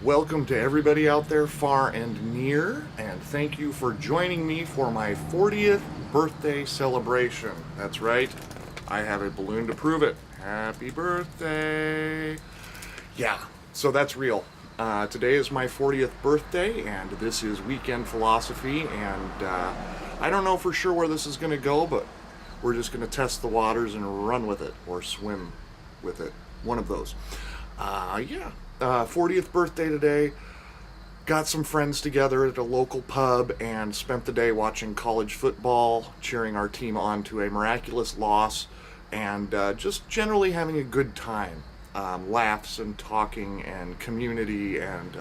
Welcome to everybody out there far and near, and thank you for joining me for my 40th birthday celebration. That's right, I have a balloon to prove it. Happy birthday! Yeah, so that's real. Today is my 40th birthday, and this is Weekend Philosophy, and I don't know for sure where this is going to go, but we're just going to test the waters and run with it, or swim with it. One of those. Yeah. 40th birthday today. Got some friends together at a local pub and spent the day watching college football, cheering our team on to a miraculous loss, and just generally having a good time. Laughs and talking and community and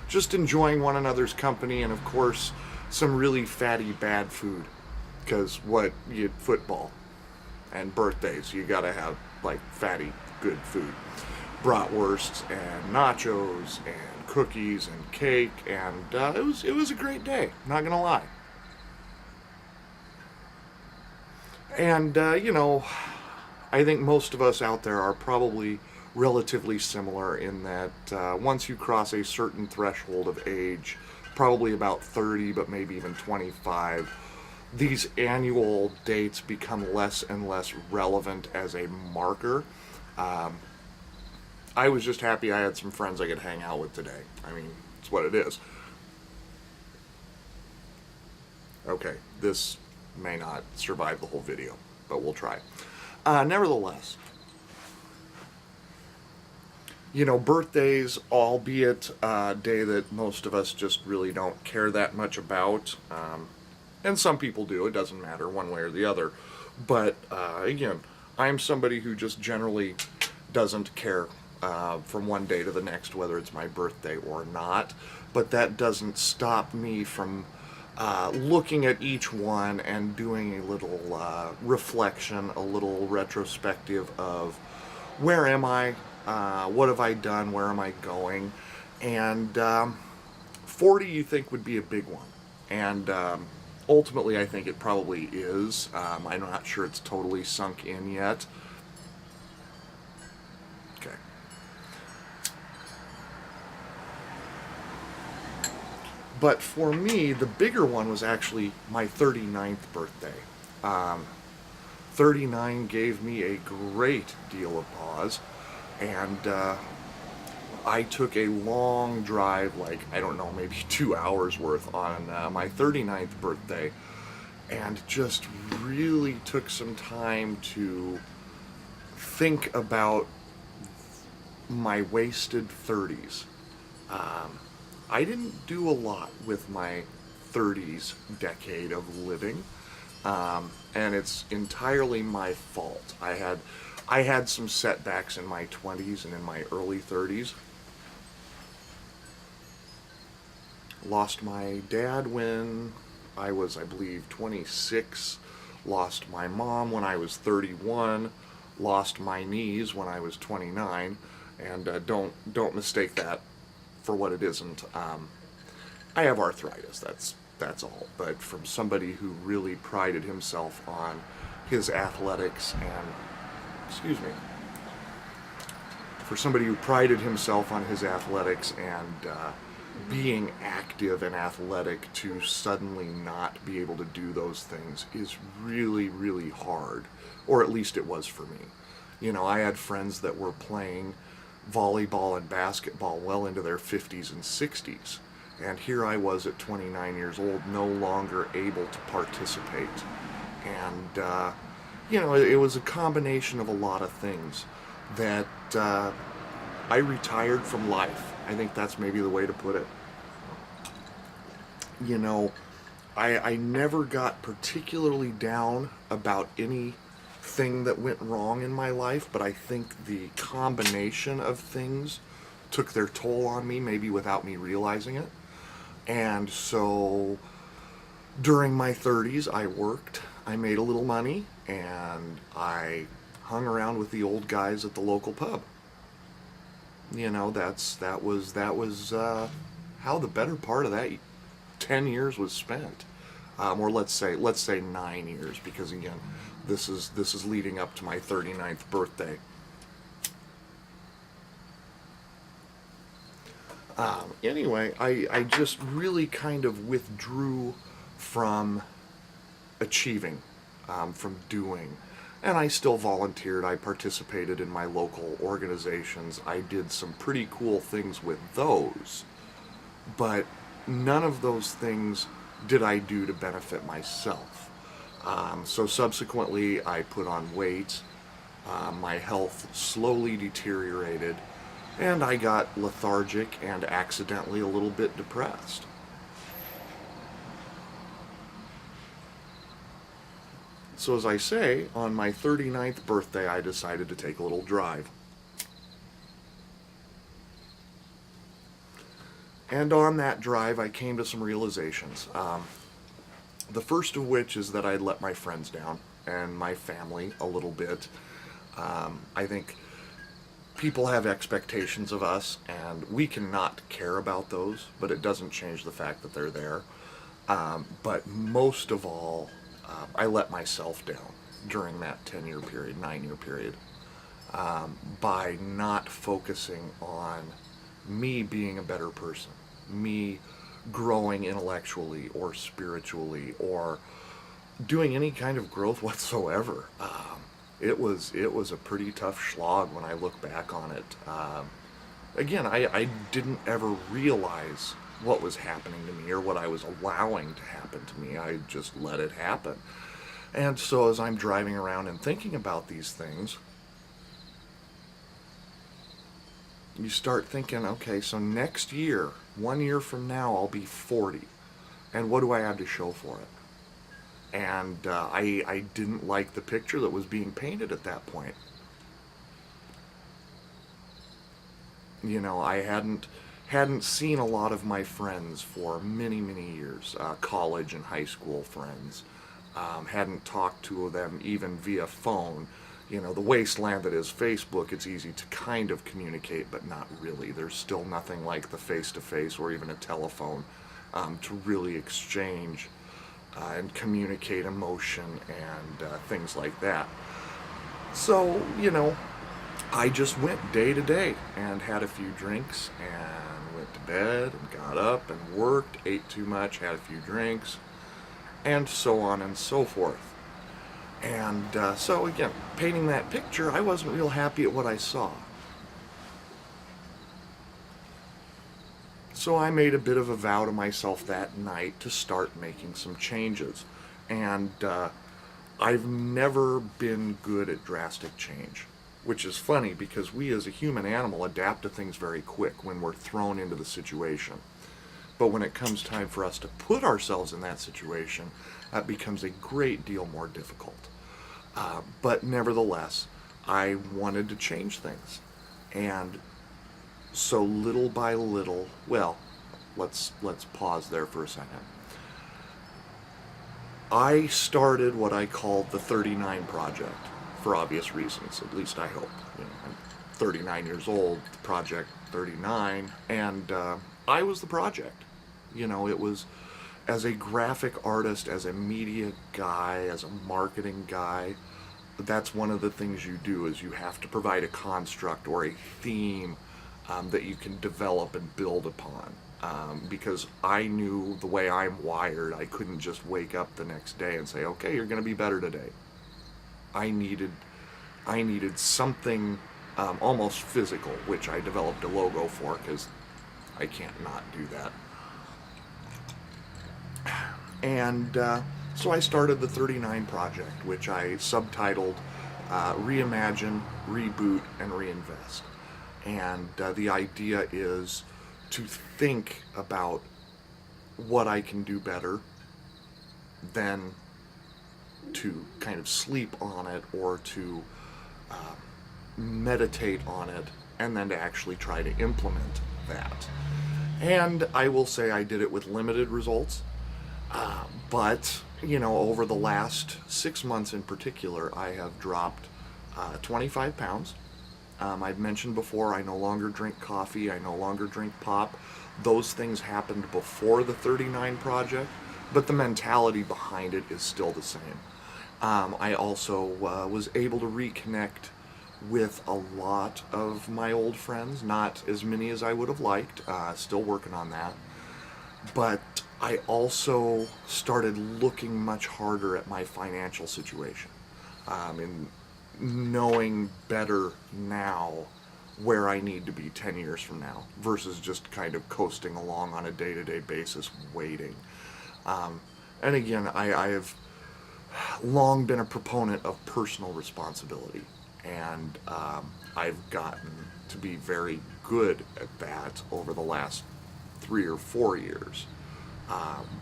just enjoying one another's company, and of course, some really fatty bad food. Because what you football and birthdays, you gotta have like fatty good food. Bratwursts and nachos and cookies and cake, and it was a great day. Not gonna lie. And I think most of us out there are probably relatively similar in that once you cross a certain threshold of age, probably about 30, but maybe even 25, these annual dates become less and less relevant as a marker. Um, I was just happy I had some friends I could hang out with today. I mean, it's what it is. Okay, this may not survive the whole video, but we'll try. Nevertheless, birthdays, albeit a day that most of us just really don't care that much about, and some people do, it doesn't matter one way or the other. But again, I'm somebody who just generally doesn't care from one day to the next whether it's my birthday or not. But that doesn't stop me from looking at each one and doing a little reflection, a little retrospective of where am I, what have I done, where am I going, and 40 you think would be a big one, and ultimately I think it probably is. I'm not sure it's totally sunk in yet. Okay. But for me, the bigger one was actually my 39th birthday. Um, 39 gave me a great deal of pause, and I took a long drive, like, I don't know, maybe 2 hours worth on my 39th birthday, and just really took some time to think about my wasted 30s. Um, I didn't do a lot with my 30s decade of living, and it's entirely my fault. I had some setbacks in my 20s and in my early 30s. Lost my dad when I was, I believe, 26. Lost my mom when I was 31. Lost my knees when I was 29. And don't mistake that for what it isn't. I have arthritis. That's all. But from somebody who really prided himself on his athletics and, excuse me, for somebody who prided himself on his athletics and being active and athletic, to suddenly not be able to do those things is really, really hard. Or at least it was for me. I had friends that were playing volleyball and basketball well into their 50s and 60s. And here I was at 29 years old, no longer able to participate. And, it was a combination of a lot of things that I retired from life. I think that's maybe the way to put it. You know, I never got particularly down about anything that went wrong in my life, but I think the combination of things took their toll on me, maybe without me realizing it. And so during my 30s, I worked, I made a little money, and I hung around with the old guys at the local pub. That was how the better part of that 10 years was spent, or let's say 9 years, because again, this is leading up to my 39th birthday. Anyway, I just really kind of withdrew from achieving, from doing. And I still volunteered. I participated in my local organizations. I did some pretty cool things with those. But none of those things did I do to benefit myself. So subsequently, I put on weight. My health slowly deteriorated, and I got lethargic and accidentally a little bit depressed. So, as I say, on my 39th birthday, I decided to take a little drive. And on that drive, I came to some realizations. The first of which is that I'd let my friends down and my family a little bit. I think people have expectations of us, and we cannot care about those, but it doesn't change the fact that they're there. But most of all, I let myself down during that 10-year period, 9-year period, by not focusing on me being a better person, me growing intellectually or spiritually or doing any kind of growth whatsoever. It was a pretty tough slog when I look back on it. Again, I didn't ever realize what was happening to me or what I was allowing to happen to me. I just let it happen. And so as I'm driving around and thinking about these things, you start thinking, okay, so next year, 1 year from now, I'll be 40. And what do I have to show for it? And I didn't like the picture that was being painted at that point. You know, I hadn't seen a lot of my friends for many, many years, college and high school friends. Hadn't talked to them even via phone. You know, the wasteland that is Facebook, it's easy to kind of communicate, but not really. There's still nothing like the face-to-face or even a telephone to really exchange and communicate emotion and things like that. So, you know, I just went day to day and had a few drinks and went to bed and got up and worked, ate too much, had a few drinks, and so on and so forth. And so again, painting that picture, I wasn't real happy at what I saw. So I made a bit of a vow to myself that night to start making some changes. And I've never been good at drastic change, which is funny because we as a human animal adapt to things very quick when we're thrown into the situation. But when it comes time for us to put ourselves in that situation, that becomes a great deal more difficult. But nevertheless, I wanted to change things. And so little by little, well, let's pause there for a second. I started what I called the 39 Project for obvious reasons, at least I hope. You know, I'm 39 years old, Project 39, and I was the project. You know, it was as a graphic artist, as a media guy, as a marketing guy, that's one of the things you do is you have to provide a construct or a theme that you can develop and build upon. Because I knew the way I'm wired, I couldn't just wake up the next day and say, okay, you're going to be better today. I needed something almost physical, which I developed a logo for because I can't not do that. And so I started the 39 Project, which I subtitled Reimagine, Reboot, and Reinvest. And the idea is to think about what I can do better than to kind of sleep on it or to meditate on it and then to actually try to implement that. And I will say I did it with limited results. But, you know, over the last 6 months in particular, I have dropped 25 pounds. I've mentioned before, I no longer drink coffee, I no longer drink pop. Those things happened before the 39 Project, but the mentality behind it is still the same. I also was able to reconnect with a lot of my old friends, not as many as I would have liked, still working on that. But I also started looking much harder at my financial situation, and knowing better now where I need to be 10 years from now versus just kind of coasting along on a day-to-day basis waiting. Um, and again, I have long been a proponent of personal responsibility, and I've gotten to be very good at that over the last 3 or 4 years.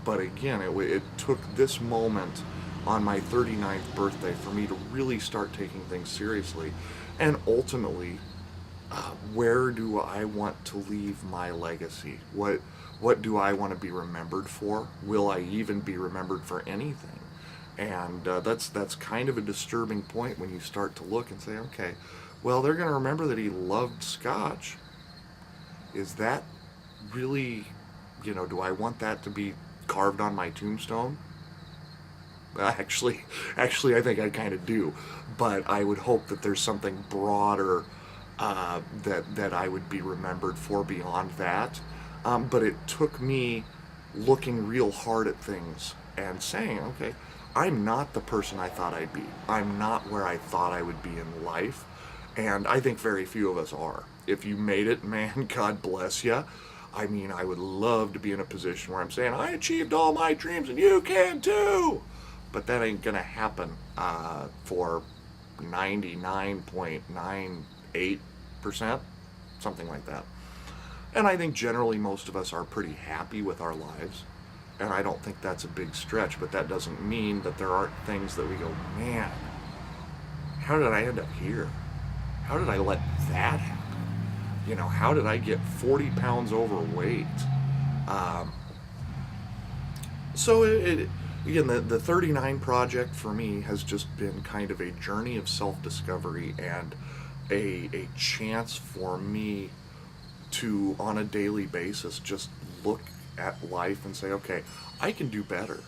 But again, it took this moment on my 39th birthday for me to really start taking things seriously. And ultimately, where do I want to leave my legacy? What do I want to be remembered for? Will I even be remembered for anything? And that's kind of a disturbing point when you start to look and say, okay, well, they're going to remember that he loved scotch. Is that really, do I want that to be carved on my tombstone? Actually, I think I kind of do, but I would hope that there's something broader that I would be remembered for beyond that. But it took me looking real hard at things and saying, okay, I'm not the person I thought I'd be. I'm not where I thought I would be in life, and I think very few of us are. If you made it, man, God bless you. I mean, I would love to be in a position where I'm saying, I achieved all my dreams and you can too. But that ain't going to happen for 99.98%, something like that. And I think generally most of us are pretty happy with our lives. And I don't think that's a big stretch, but that doesn't mean that there aren't things that we go, man, how did I end up here? How did I let that happen? How did I get 40 pounds overweight? So again, the 39 project for me has just been kind of a journey of self-discovery and a chance for me to, on a daily basis, just look at life and say, okay, I can do better.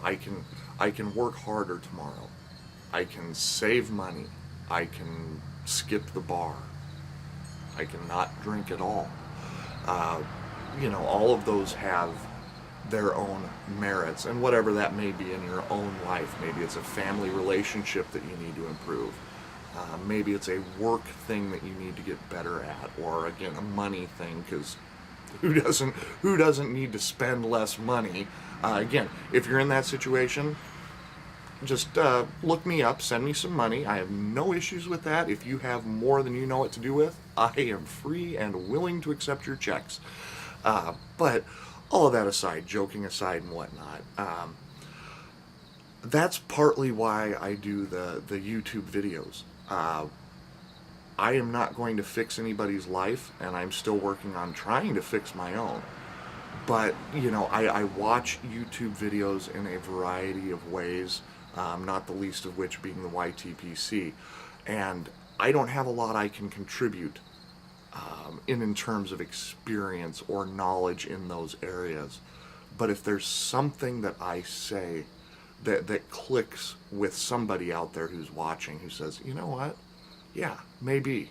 I can work harder tomorrow. I can save money. I can skip the bar. I can not drink at all. All of those have their own merits, and whatever that may be in your own life. Maybe it's a family relationship that you need to improve. Maybe it's a work thing that you need to get better at, or again, a money thing, because who doesn't need to spend less money? Again, if you're in that situation, just look me up, send me some money. I have no issues with that. If you have more than you know what to do with, I am free and willing to accept your checks. But all of that aside, joking aside and whatnot, that's partly why I do the YouTube videos. I am not going to fix anybody's life, and I'm still working on trying to fix my own. But, I watch YouTube videos in a variety of ways, not the least of which being the YTPC. And I don't have a lot I can contribute in terms of experience or knowledge in those areas. But if there's something that I say that clicks with somebody out there who's watching, who says, you know what? Yeah, maybe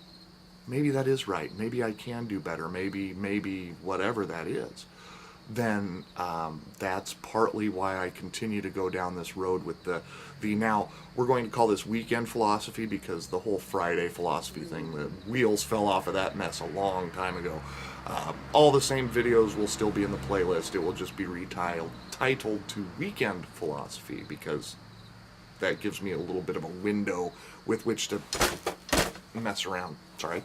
that is right. Maybe I can do better. Maybe whatever that is. Then that's partly why I continue to go down this road with the now we're going to call this weekend philosophy, because the whole Friday philosophy thing, the wheels fell off of that mess a long time ago. All the same videos will still be in the playlist. It will just be titled to Weekend Philosophy, because that gives me a little bit of a window with which to mess around. Sorry.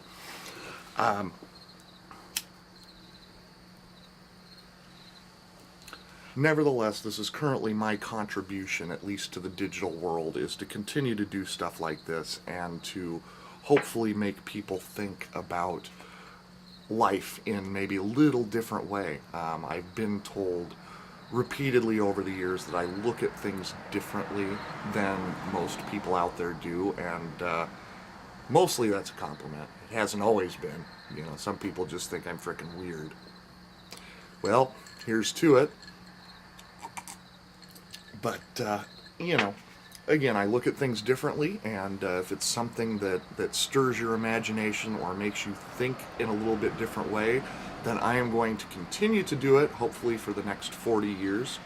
Nevertheless, this is currently my contribution, at least to the digital world, is to continue to do stuff like this and to hopefully make people think about life in maybe a little different way. I've been told repeatedly over the years that I look at things differently than most people out there do, and mostly that's a compliment. It hasn't always been. Some people just think I'm frickin' weird. Well, here's to it. But, again, I look at things differently, and if it's something that stirs your imagination or makes you think in a little bit different way, then I am going to continue to do it, hopefully for the next 40 years,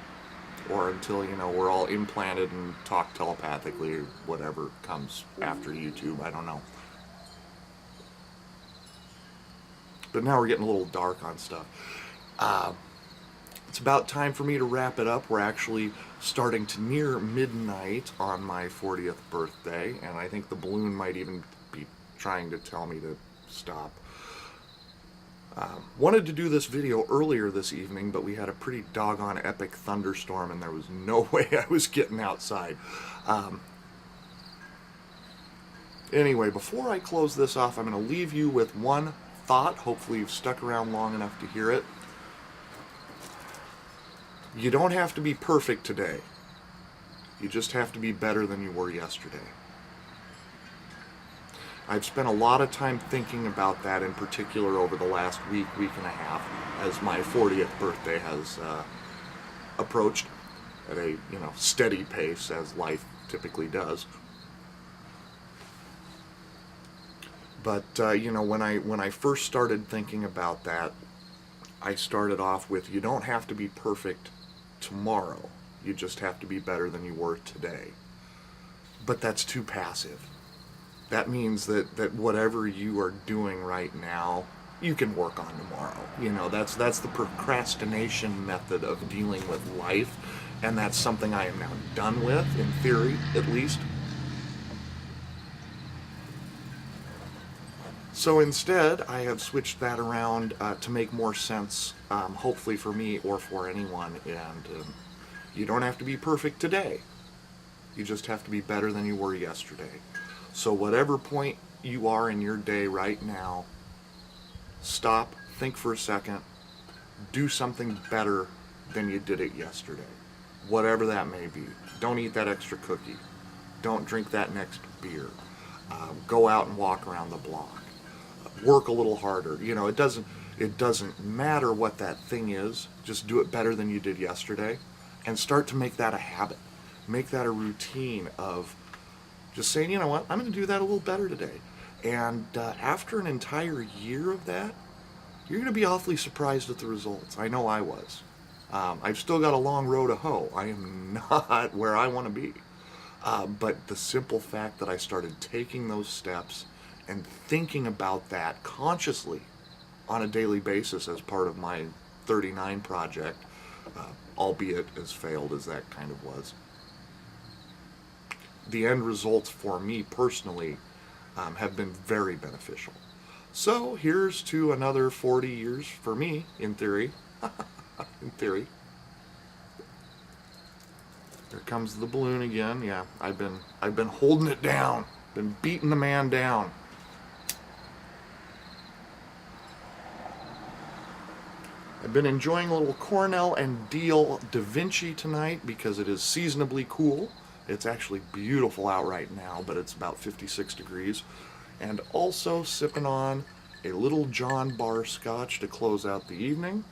or until, we're all implanted and talk telepathically, or whatever comes after YouTube, I don't know. But now we're getting a little dark on stuff. It's about time for me to wrap it up. We're actually starting to near midnight on my 40th birthday, and I think the balloon might even be trying to tell me to stop. Wanted to do this video earlier this evening, but we had a pretty doggone epic thunderstorm, and there was no way I was getting outside. Anyway, before I close this off, I'm going to leave you with one thought. Hopefully you've stuck around long enough to hear it. You don't have to be perfect today. You just have to be better than you were yesterday. I've spent a lot of time thinking about that, in particular over the last week and a half, as my 40th birthday has approached at a steady pace, as life typically does. But when I first started thinking about that, I started off with, you don't have to be perfect tomorrow. You just have to be better than you were today. But that's too passive. That means that whatever you are doing right now, you can work on tomorrow. That's the procrastination method of dealing with life, and that's something I am now done with, in theory, at least. So instead, I have switched that around to make more sense, hopefully for me or for anyone. And you don't have to be perfect today. You just have to be better than you were yesterday. So whatever point you are in your day right now, stop, think for a second, do something better than you did it yesterday. Whatever that may be. Don't eat that extra cookie. Don't drink that next beer. Go out and walk around the block. Work a little harder. It doesn't matter what that thing is. Just do it better than you did yesterday, and start to make that a habit. Make that a routine of just saying, you know what, I'm going to do that a little better today. And after an entire year of that, you're going to be awfully surprised at the results. I know I was. I've still got a long road to hoe. I am not where I want to be. But the simple fact that I started taking those steps and thinking about that consciously on a daily basis as part of my 39 project, albeit as failed as that kind of was, the end results for me personally have been very beneficial. So here's to another 40 years for me, in theory. In theory. Here comes the balloon again. Yeah, I've been holding it down. Been beating the man down. I've been enjoying a little Cornell and Deal Da Vinci tonight because it is seasonably cool. It's actually beautiful out right now, but it's about 56 degrees. And also sipping on a Little John bar scotch to close out the evening.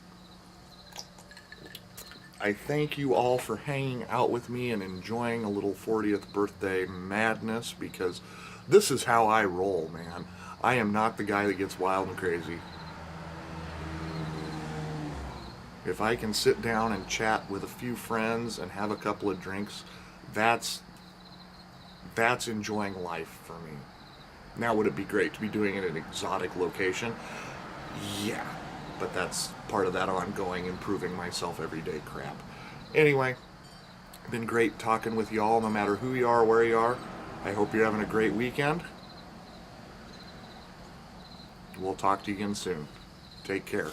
I thank you all for hanging out with me and enjoying a little 40th birthday madness, because this is how I roll, man. I am not the guy that gets wild and crazy. If I can sit down and chat with a few friends and have a couple of drinks, that's enjoying life for me. Now, would it be great to be doing it in an exotic location? Yeah, but that's part of that ongoing improving myself every day crap. Anyway, been great talking with y'all, no matter who you are, where you are. I hope you're having a great weekend. We'll talk to you again soon. Take care.